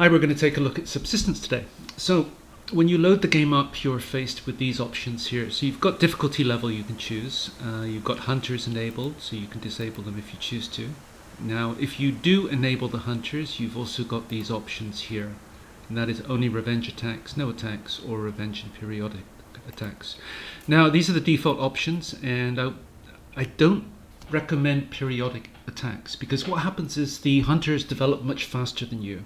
Hi, we're going to take a look at Subsistence today. So when you load the game up, you're faced with these options here. So you've got difficulty level you can choose. You've got hunters enabled, so you can disable them if you choose to. Now, if you do enable the hunters, you've also got these options here. And that is only revenge attacks, no attacks, or revenge and periodic attacks. Now, these are the default options, and I don't recommend periodic attacks because what happens is the hunters develop much faster than you.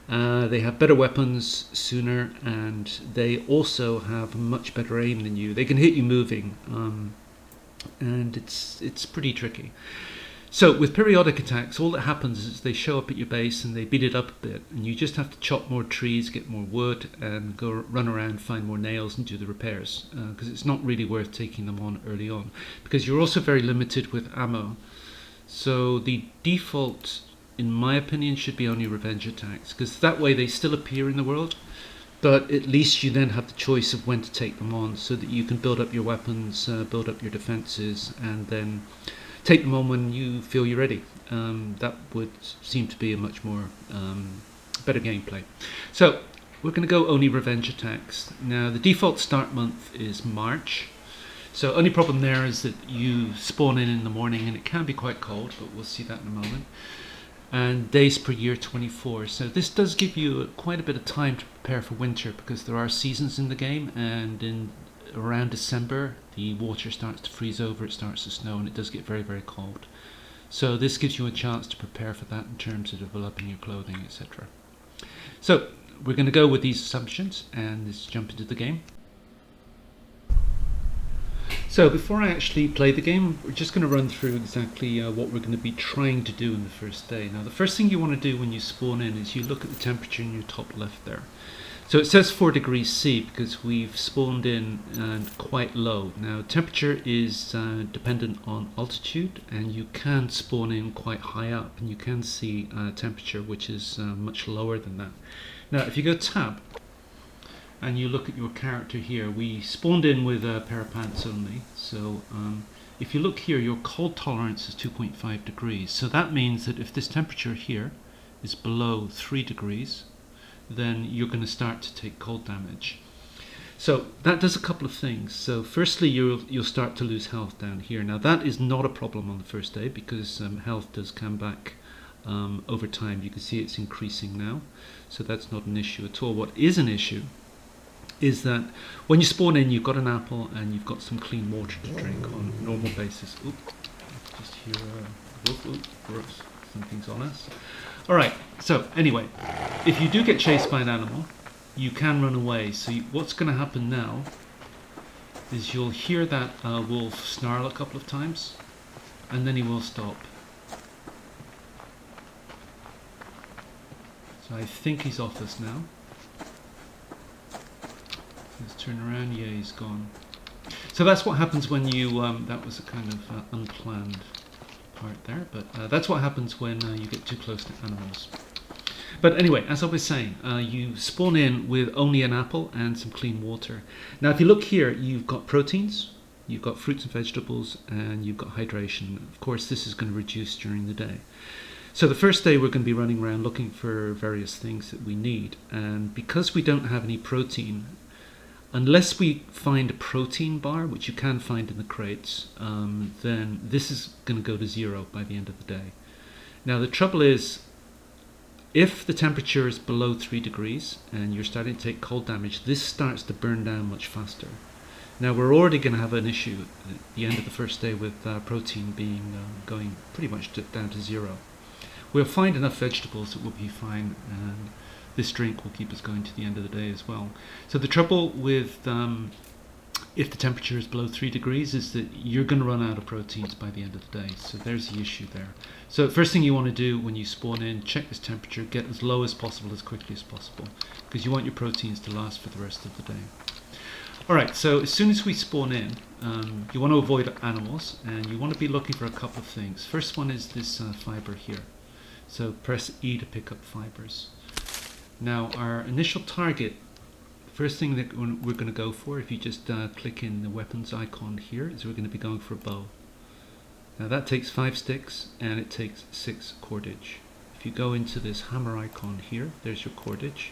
They have better weapons sooner, and they also have much better aim than you. They can hit you moving, and it's pretty tricky. So with periodic attacks, all that happens is they show up at your base and they beat it up a bit, and you just have to chop more trees, get more wood, and go run around, find more nails, and do the repairs. Because it's not really worth taking them on early on, because you're also very limited with ammo. So the default, in my opinion, should be only revenge attacks, because that way they still appear in the world, but at least you then have the choice of when to take them on, so that you can build up your weapons, build up your defenses, and then take them on when you feel you're ready. That would seem to be a much more better gameplay. So we're going to go only revenge attacks. Now the default start month is March. So only problem there is that you spawn in the morning and it can be quite cold, but we'll see that in a moment. And days per year 24. So this does give you quite a bit of time to prepare for winter, because there are seasons in the game, and in around December the water starts to freeze over, it starts to snow, and it does get very, very cold. So this gives you a chance to prepare for that in terms of developing your clothing, etc. So we're going to go with these assumptions and let's jump into the game. So before I actually play the game, we're just going to run through exactly what we're going to be trying to do in the first day. Now the first thing you want to do when you spawn in is you look at the temperature in your top left there. So it says 4 degrees C because we've spawned in quite low. Now temperature is dependent on altitude, and you can spawn in quite high up and you can see temperature which is much lower than that. Now if you go tab and you look at your character here, we spawned in with a pair of pants only. So if you look here, your cold tolerance is 2.5 degrees. So that means that if this temperature here is below 3 degrees, then you're going to start to take cold damage. So that does a couple of things. So firstly, you'll start to lose health down here. Now that is not a problem on the first day, because health does come back over time. You can see it's increasing now, so that's not an issue at all. What is an issue is that when you spawn in, you've got an apple and you've got some clean water to drink on a normal basis. Oop, just hear gross, something's on us. Alright, so anyway, if you do get chased by an animal, you can run away. So what's going to happen now is you'll hear that wolf snarl a couple of times, and then he will stop. So I think he's off us now. Let's turn around. Yeah, he's gone. So that's what happens when you, that was a kind of unplanned part there, but that's what happens when you get too close to animals. But anyway, as I was saying, you spawn in with only an apple and some clean water. Now if you look here, you've got proteins, you've got fruits and vegetables, and you've got hydration. Of course this is going to reduce during the day. So the first day we're going to be running around looking for various things that we need, and because we don't have any protein, unless we find a protein bar, which you can find in the crates, then this is going to go to 0 by the end of the day. Now the trouble is, if the temperature is below 3 degrees and you're starting to take cold damage, this starts to burn down much faster. Now we're already going to have an issue at the end of the first day with protein being going pretty much down to 0. We'll find enough vegetables that we'll be fine, and this drink will keep us going to the end of the day as well. So the trouble with if the temperature is below 3 degrees is that you're going to run out of proteins by the end of the day. So there's the issue there. So first thing you want to do when you spawn in, check this temperature, get as low as possible, as quickly as possible, because you want your proteins to last for the rest of the day. Alright, so as soon as we spawn in, you want to avoid animals, and you want to be looking for a couple of things. First one is this fiber here. So press E to pick up fibers. Now our initial target, first thing that we're going to go for, if you just click in the weapons icon here, is we're going to be going for a bow. Now that takes 5 sticks and it takes 6 cordage. If if you go into this hammer icon here, there's your cordage,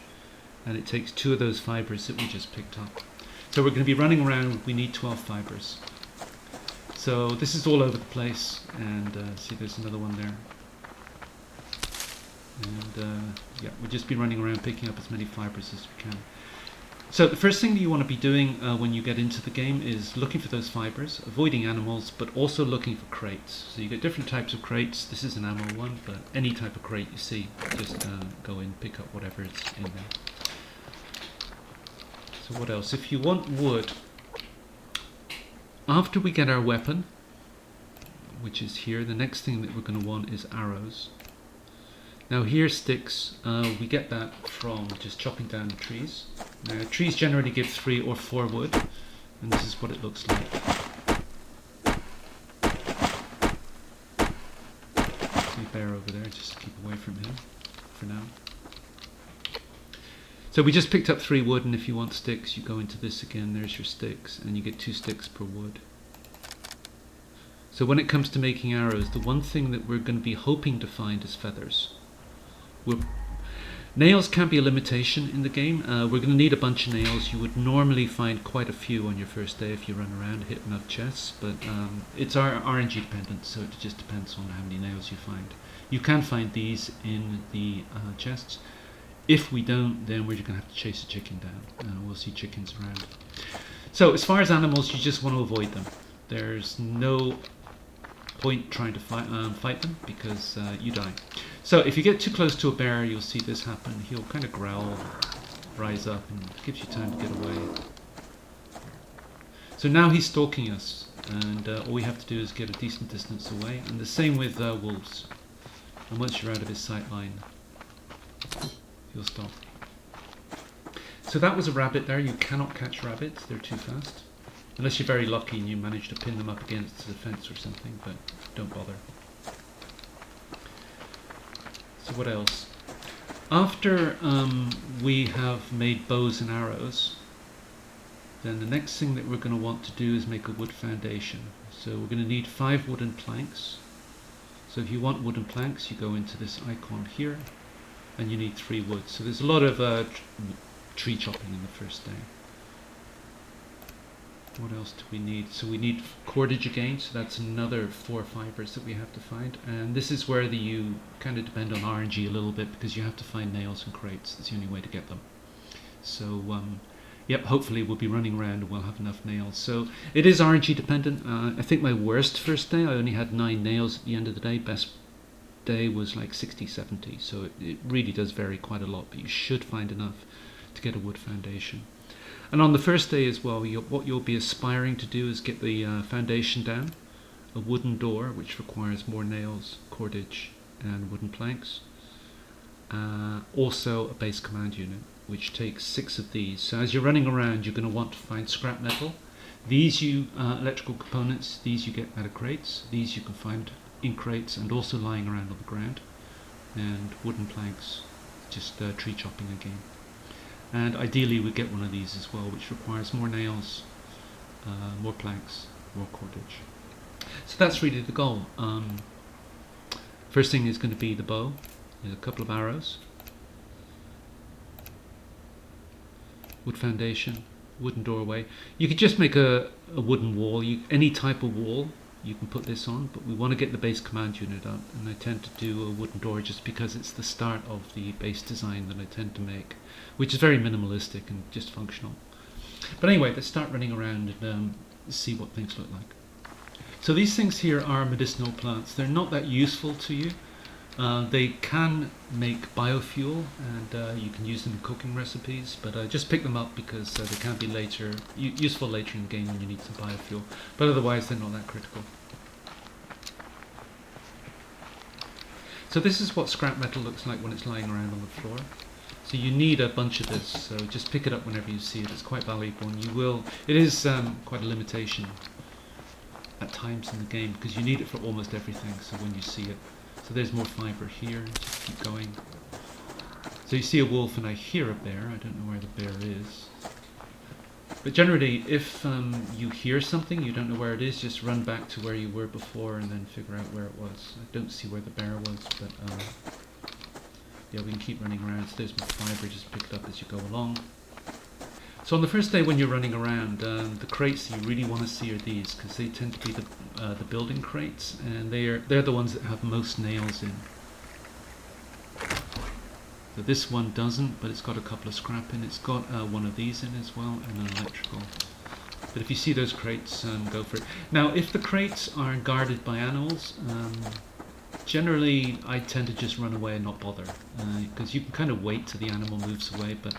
and it takes 2 of those fibers that we just picked up. So we're going to be running around, we need 12 fibers. So this is all over the place, and see there's another one there. And yeah, we'll just be running around picking up as many fibers as we can. So the first thing that you want to be doing when you get into the game is looking for those fibers, avoiding animals, but also looking for crates. So you get different types of crates. This is an ammo one, but any type of crate you see, just go in, pick up whatever is in there. So what else? If you want wood, after we get our weapon, which is here, the next thing that we're going to want is arrows. Now here sticks, we get that from just chopping down the trees. Now trees generally give 3 or 4 wood, and this is what it looks like. See a bear over there, just keep away from him for now. So we just picked up 3 wood, and if you want sticks you go into this again, there's your sticks, and you get 2 sticks per wood. So when it comes to making arrows, the one thing that we're going to be hoping to find is feathers. Nails can be a limitation in the game. We're going to need a bunch of nails. You would normally find quite a few on your first day if you run around hitting up chests, but it's RNG dependent, so it just depends on how many nails you find. You can find these in the chests. If we don't, then we're going to have to chase a chicken down. We'll see chickens around. So as far as animals, you just want to avoid them. There's no point trying to fight them because you die. So if you get too close to a bear, you'll see this happen. He'll kind of growl, rise up, and it gives you time to get away. So now he's stalking us, and all we have to do is get a decent distance away. And the same with wolves. And once you're out of his sight line, he'll stop. So that was a rabbit there. You cannot catch rabbits, they're too fast. Unless you're very lucky and you manage to pin them up against the fence or something, but don't bother. So what else? After we have made bows and arrows, then the next thing that we're going to want to do is make a wood foundation. So we're going to need 5 wooden planks. So if you want wooden planks, you go into this icon here, and you need 3 wood. So there's a lot of tree chopping in the first day. What else do we need? So we need cordage again, so that's another 4 fibers that we have to find. And this is where you kind of depend on RNG a little bit, because you have to find nails and crates. That's the only way to get them. So yep, hopefully we'll be running around and we'll have enough nails. So it is RNG dependent. I think my worst first day, I only had 9 nails at the end of the day. Best day was like 60, 70. So it really does vary quite a lot, but you should find enough to get a wood foundation. And on the first day as well, what you'll be aspiring to do is get the foundation down, a wooden door, which requires more nails, cordage, and wooden planks. Also a base command unit, which takes 6 of these. So as you're running around, you're going to want to find scrap metal. These electrical components, these you get out of crates. These you can find in crates and also lying around on the ground. And wooden planks, just tree chopping again. And ideally we get one of these as well, which requires more nails, more planks, more cordage. So that's really the goal. First thing is going to be the bow. There's a couple of arrows, wood foundation, wooden doorway. You could just make a wooden wall, any type of wall you can put this on, but we want to get the base command unit up, and I tend to do a wooden door just because it's the start of the base design that I tend to make, which is very minimalistic and just functional. But anyway, let's start running around and see what things look like. So these things here are medicinal plants. They're not that useful to you. They can make biofuel, and you can use them in cooking recipes, but just pick them up because they can be useful later in the game when you need some biofuel, but otherwise they're not that critical. So this is what scrap metal looks like when it's lying around on the floor. So you need a bunch of this, so just pick it up whenever you see it. It's quite valuable, and it is quite a limitation at times in the game because you need it for almost everything, so when you see it. So there's more fibre here, just keep going. So you see a wolf and I hear a bear, I don't know where the bear is. But generally, if you hear something, you don't know where it is, just run back to where you were before and then figure out where it was. I don't see where the bear was, but Yeah, we can keep running around. So there's my fibre, just pick it up as you go along. So on the first day when you're running around, the crates that you really want to see are these, because they tend to be the building crates, and they're the ones that have most nails in. So this one doesn't, but it's got a couple of scrap in. It's got one of these in as well, and an electrical. But if you see those crates, go for it. Now, if the crates are guarded by animals, generally I tend to just run away and not bother, because you can kind of wait till the animal moves away, but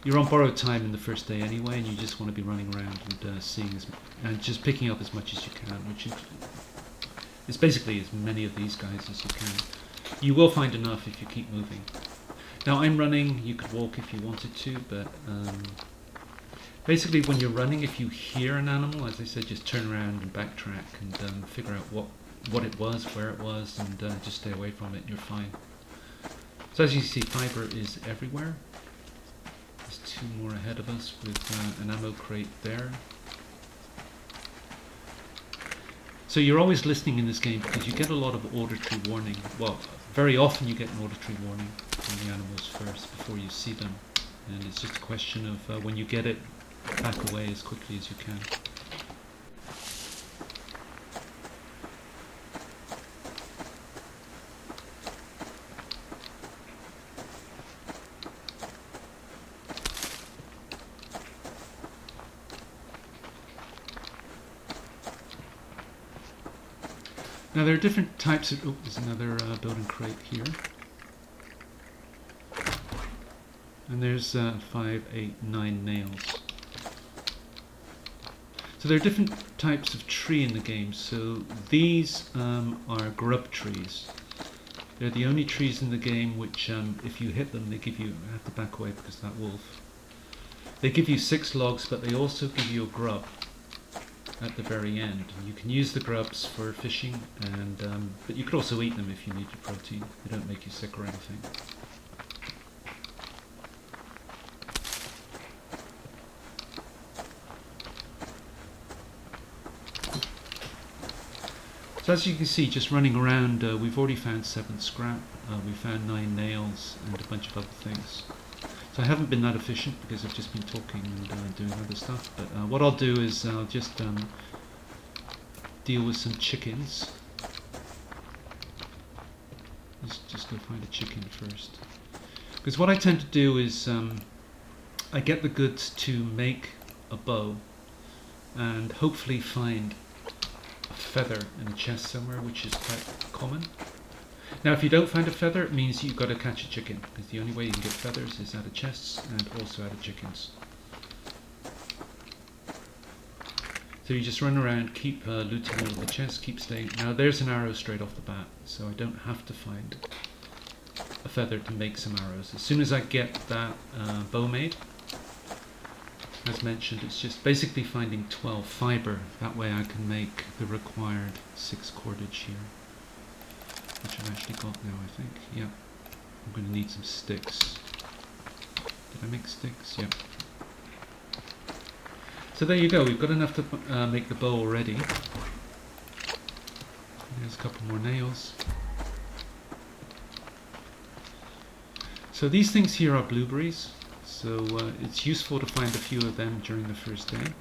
you're on borrowed time in the first day anyway, and you just want to be running around and seeing and just picking up as much as you can, which is basically as many of these guys as you can. You will find enough if you keep moving. Now I'm running, you could walk if you wanted to, but basically when you're running, if you hear an animal, as I said, just turn around and backtrack and figure out what it was, where it was, and just stay away from it and you're fine. So as you see, fibre is everywhere. There's two more ahead of us with an ammo crate there. So you're always listening in this game because you get a lot of auditory warning. Well, very often you get an auditory warning from the animals first before you see them, and it's just a question of when you get it, back away as quickly as you can. Now there are different types of... Oh, there's another building crate here. And there's 5, 8, 9 nails. So there are different types of tree in the game. So these are grub trees. They're the only trees in the game which, if you hit them, they give you... I have to back away because of that wolf. They give you 6 logs, but they also give you a grub at the very end. You can use the grubs for fishing, and but you could also eat them if you need your protein. They don't make you sick or anything. So as you can see, just running around, we've already found 7 scrap, we found 9 nails and a bunch of other things. So I haven't been that efficient because I've just been talking and doing other stuff, but what I'll do is I'll just deal with some chickens. Let's just go find a chicken first. Because what I tend to do is I get the goods to make a bow and hopefully find a feather in a chest somewhere, which is quite common. Now if you don't find a feather, it means you've got to catch a chicken, because the only way you can get feathers is out of chests and also out of chickens. So you just run around, keep looting all of the chests, keep staying. Now there's an arrow straight off the bat, so I don't have to find a feather to make some arrows. As soon as I get that bow made, as mentioned, it's just basically finding 12 fibre. That way I can make the required 6 cordage here, which I've actually got now, I think. Yeah, I'm going to need some sticks. Did I make sticks? Yeah. So there you go, we've got enough to make the bow already. There's a couple more nails. So these things here are blueberries, so it's useful to find a few of them during the first day.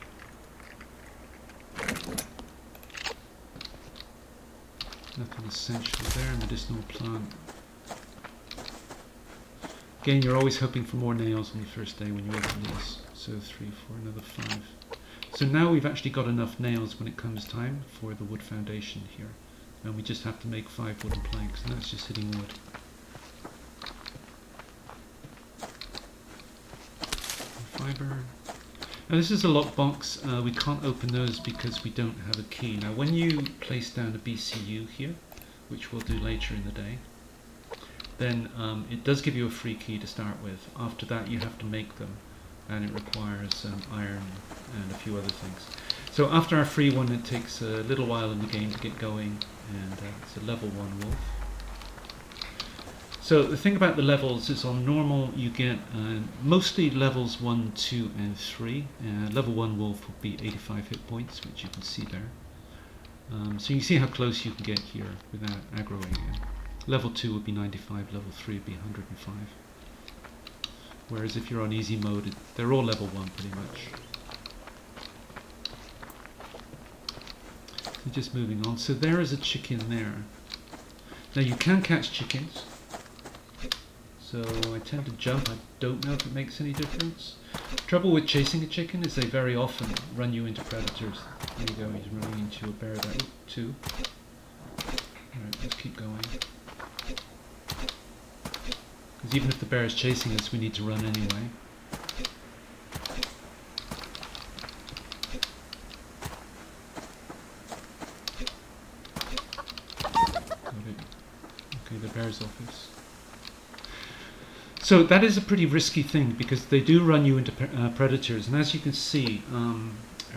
Nothing essential there, medicinal plant. Again, you're always hoping for more nails on the first day when you open these. So 3, 4, another 5. So now we've actually got enough nails when it comes time for the wood foundation here. And we just have to make 5 wooden planks, and that's just hitting wood. Fibre. Now this is a lockbox. We can't open those because we don't have a key. Now when you place down a BCU here, which we'll do later in the day, then it does give you a free key to start with. After that you have to make them, and it requires iron and a few other things. So after our free one, it takes a little while in the game to get going, and it's a level 1 wolf. So the thing about the levels is on normal you get mostly levels 1, 2 and 3. Level 1 wolf would be 85 hit points, which you can see there. So you can see how close you can get here without aggroing it. Level 2 would be 95, level 3 would be 105. Whereas if you're on easy mode, they're all level 1 pretty much. So just moving on. So there is a chicken there. Now you can catch chickens. So I tend to jump. I don't know if it makes any difference. Trouble with chasing a chicken is they very often run you into predators. There you go, he's running into a bear there. Two. Alright, let's keep going. Because even if the bear is chasing us, we need to run anyway. Okay, the bear's office. So that is a pretty risky thing because they do run you into predators, and as you can see,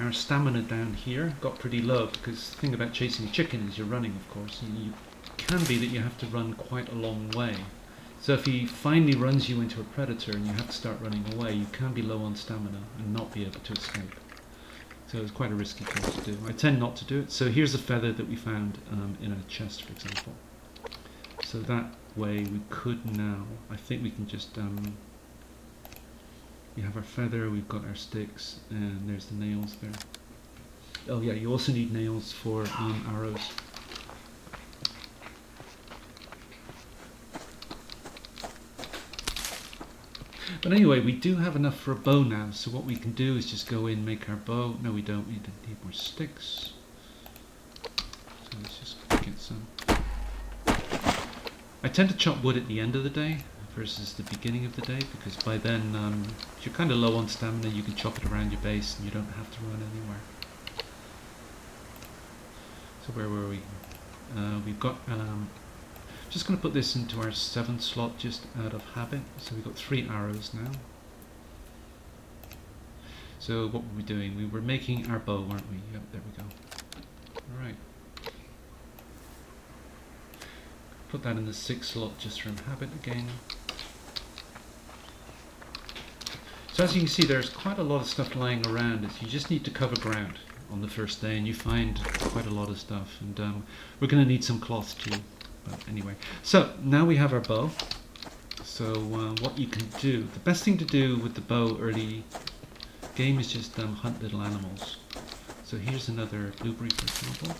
our stamina down here got pretty low because the thing about chasing a chicken is you're running, of course, and you can be that you have to run quite a long way. So if he finally runs you into a predator and you have to start running away, you can be low on stamina and not be able to escape. So it's quite a risky thing to do. I tend not to do it. So here's a feather that we found in a chest, for example. So that way we could now, I think we can just, we have our feather, we've got our sticks, and there's the nails there. Oh yeah, you also need nails for arrows. But anyway, we do have enough for a bow now, so what we can do is just go in, make our bow. No, we don't, we need more sticks. So let's just get some. I tend to chop wood at the end of the day versus the beginning of the day, because by then if you're kind of low on stamina, you can chop it around your base and you don't have to run anywhere. So where were we? We've got, just going to put this into our 7th slot just out of habit. So we've got 3 arrows now. So what were we doing? We were making our bow, weren't we? Yep, there we go. Alright. Put that in the 6th slot just from habit again. So as you can see, there's quite a lot of stuff lying around. You just need to cover ground on the first day and you find quite a lot of stuff. And we're going to need some cloth too. But anyway, so now we have our bow. So what you can do, the best thing to do with the bow early game is just hunt little animals. So here's another blueberry, for example.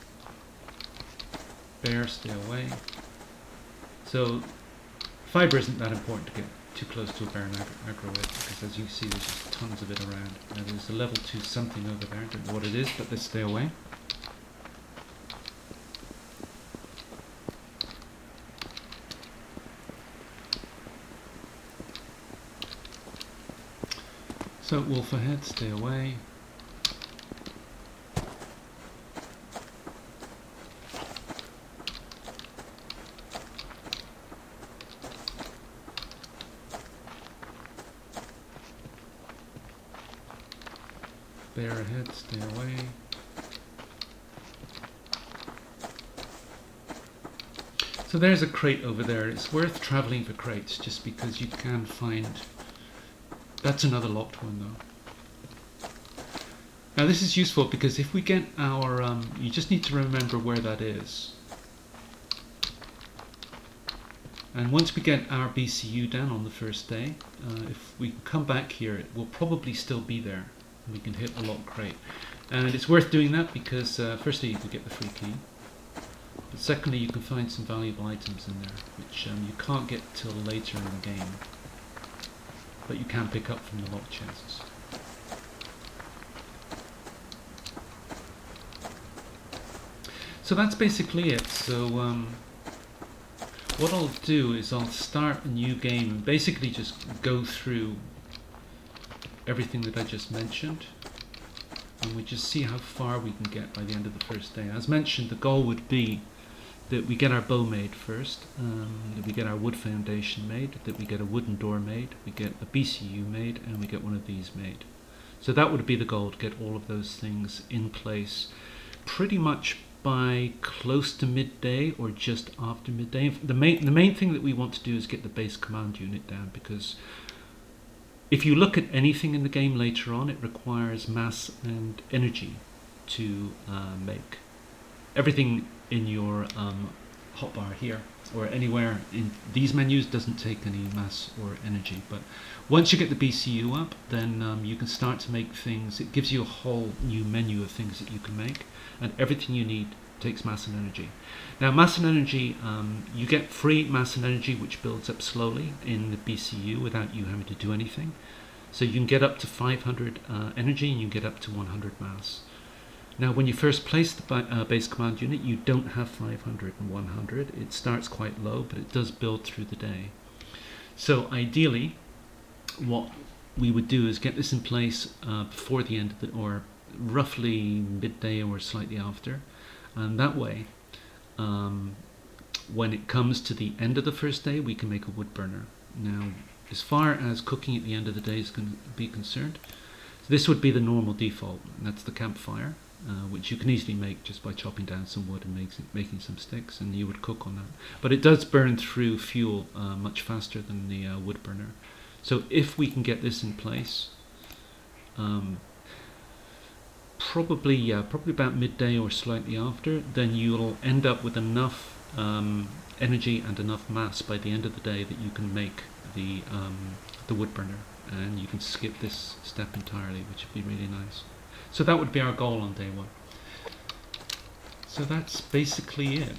Bear, stay away. So fiber isn't that important to get too close to a bear and aggro it, because as you can see there's just tons of it around. Now there's a level 2 something over there, I don't know what it is, but let's stay away. So wolf ahead, stay away. Bear ahead, stay away. So there's a crate over there. It's worth traveling for crates just because you can find... That's another locked one though. Now this is useful because if we get our... you just need to remember where that is. And once we get our BCU down on the first day, if we come back here, it will probably still be there. We can hit a lock crate, and it's worth doing that because firstly you can get the free key, but secondly you can find some valuable items in there which you can't get till later in the game, but you can pick up from the lock chests. So that's basically it. So what I'll do is I'll start a new game and basically just go through everything that I just mentioned, and we just see how far we can get by the end of the first day. As mentioned, the goal would be that we get our bow made first, that we get our wood foundation made, that we get a wooden door made, we get a BCU made, and we get one of these made. So that would be the goal, to get all of those things in place pretty much by close to midday or just after midday. The main thing that we want to do is get the base command unit down, because if you look at anything in the game later on, it requires mass and energy to make. Everything in your hotbar here or anywhere in these menus doesn't take any mass or energy. But once you get the BCU up, then you can start to make things. It gives you a whole new menu of things that you can make, and everything you need takes mass and energy. Now, mass and energy, you get free mass and energy, which builds up slowly in the BCU without you having to do anything. So you can get up to 500 energy, and you can get up to 100 mass. Now, when you first place the base command unit, you don't have 500 and 100. It starts quite low, but it does build through the day. So ideally, what we would do is get this in place before the end of the, or roughly midday or slightly after. And that way, when it comes to the end of the first day, we can make a wood burner. Now, as far as cooking at the end of the day is going to be concerned, this would be the normal default, and that's the campfire, which you can easily make just by chopping down some wood and making some sticks, and you would cook on that. But it does burn through fuel much faster than the wood burner. So if we can get this in place, probably about midday or slightly after, then you'll end up with enough energy and enough mass by the end of the day that you can make the wood burner, and you can skip this step entirely, which would be really nice. So that would be our goal on day one. So that's basically it.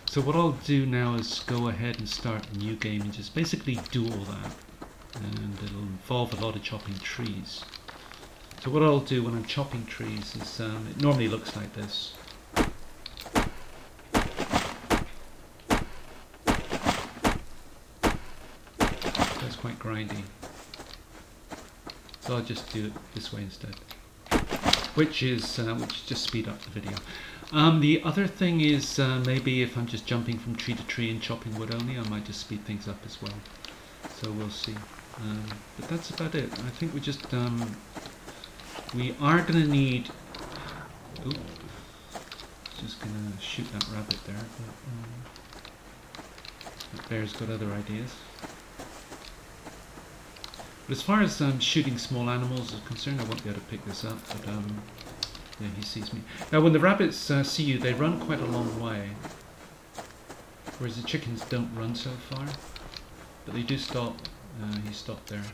So what I'll do now is go ahead and start a new game and just basically do all that, and it'll involve a lot of chopping trees. So what I'll do when I'm chopping trees is, it normally looks like this. That's quite grindy. So I'll just do it this way instead, which just speed up the video. The other thing is maybe if I'm just jumping from tree to tree and chopping wood only, I might just speed things up as well. So we'll see. But that's about it. I think we just we are going to need. Oops, just going to shoot that rabbit there. But, that bear's got other ideas. But as far as shooting small animals is concerned, I won't be able to pick this up, but yeah, he sees me. Now when the rabbits see you, they run quite a long way, whereas the chickens don't run so far, but they do stop. He stopped there.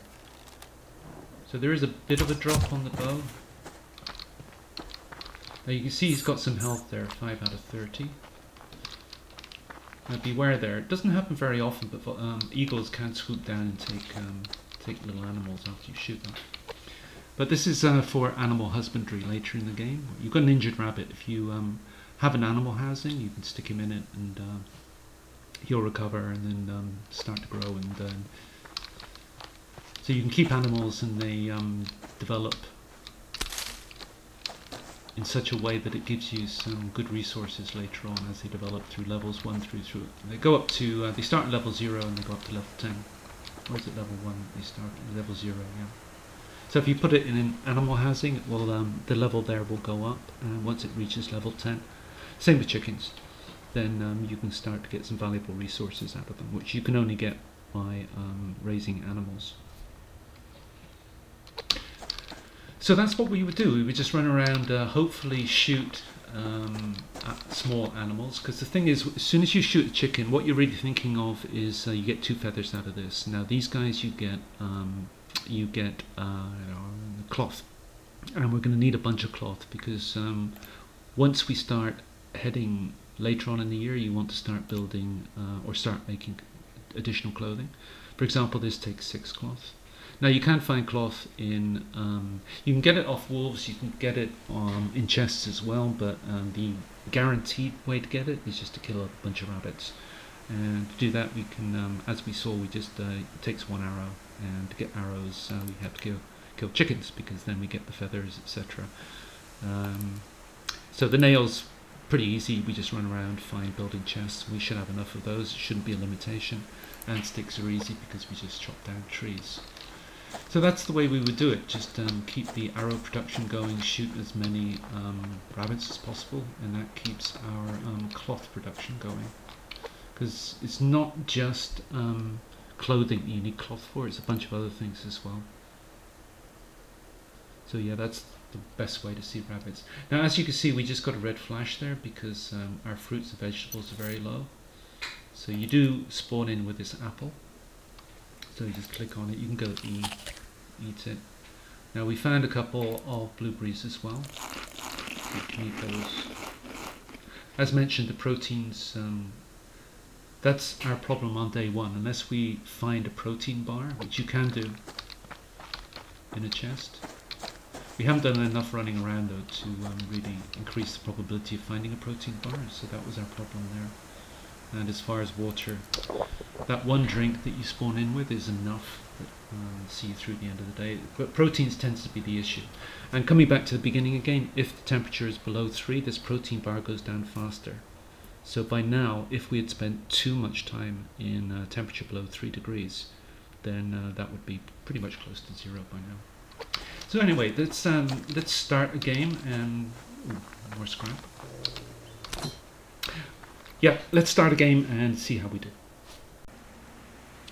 So there is a bit of a drop on the bow. Now you can see he's got some health there, 5 out of 30. Now beware there, it doesn't happen very often, but eagles can swoop down and take little animals after you shoot them. But this is for animal husbandry later in the game. You've got an injured rabbit. If you have an animal housing, you can stick him in it and he'll recover and then start to grow. And so you can keep animals and they develop in such a way that it gives you some good resources later on as they develop through levels 1 through. They go up to, they start at level 0 and they go up to level 10. Or is it level 1 they start at level 0, yeah. So if you put it in an animal housing, it will, the level there will go up, and once it reaches level 10, same with chickens, then you can start to get some valuable resources out of them, which you can only get by raising animals. So that's what we would do. We would just run around, hopefully shoot at small animals, because the thing is, as soon as you shoot a chicken, what you're really thinking of is you get 2 feathers out of this. Now these guys you get cloth, and we're going to need a bunch of cloth because once we start heading later on in the year, you want to start building or start making additional clothing. For example, this takes 6 cloth. Now you can find cloth in, you can get it off wolves, you can get it in chests as well, but the guaranteed way to get it is just to kill a bunch of rabbits. And to do that we can, as we saw, we just, it takes 1 arrow, and to get arrows we have to kill chickens, because then we get the feathers, etc. So the nails, pretty easy, we just run around, find building chests, we should have enough of those, it shouldn't be a limitation. And sticks are easy because we just chop down trees. So that's the way we would do it, just keep the arrow production going, shoot as many rabbits as possible, and that keeps our cloth production going. Because it's not just clothing that you need cloth for, it's a bunch of other things as well. So yeah, that's the best way to see rabbits. Now, as you can see, we just got a red flash there because our fruits and vegetables are very low. So you do spawn in with this apple. So you just click on it. You can go eat it. Now we found a couple of blueberries as well. You can eat those. As mentioned, the proteins, that's our problem on day one. Unless we find a protein bar, which you can do in a chest. We haven't done enough running around though to really increase the probability of finding a protein bar, so that was our problem there. And as far as water, that one drink that you spawn in with is enough to see you through the end of the day. But proteins tends to be the issue. And coming back to the beginning again, if the temperature is below 3, this protein bar goes down faster. So by now, if we had spent too much time in temperature below 3 degrees, then that would be pretty much close to 0 by now. So anyway, let's start a game and more scrap. Yeah, let's start a game and see how we do.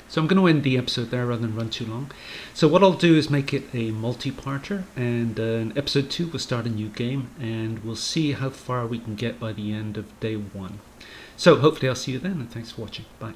So I'm going to end the episode there rather than run too long. So what I'll do is make it a multi-parter, and in episode 2 we'll start a new game and we'll see how far we can get by the end of day 1. So hopefully I'll see you then, and thanks for watching. Bye.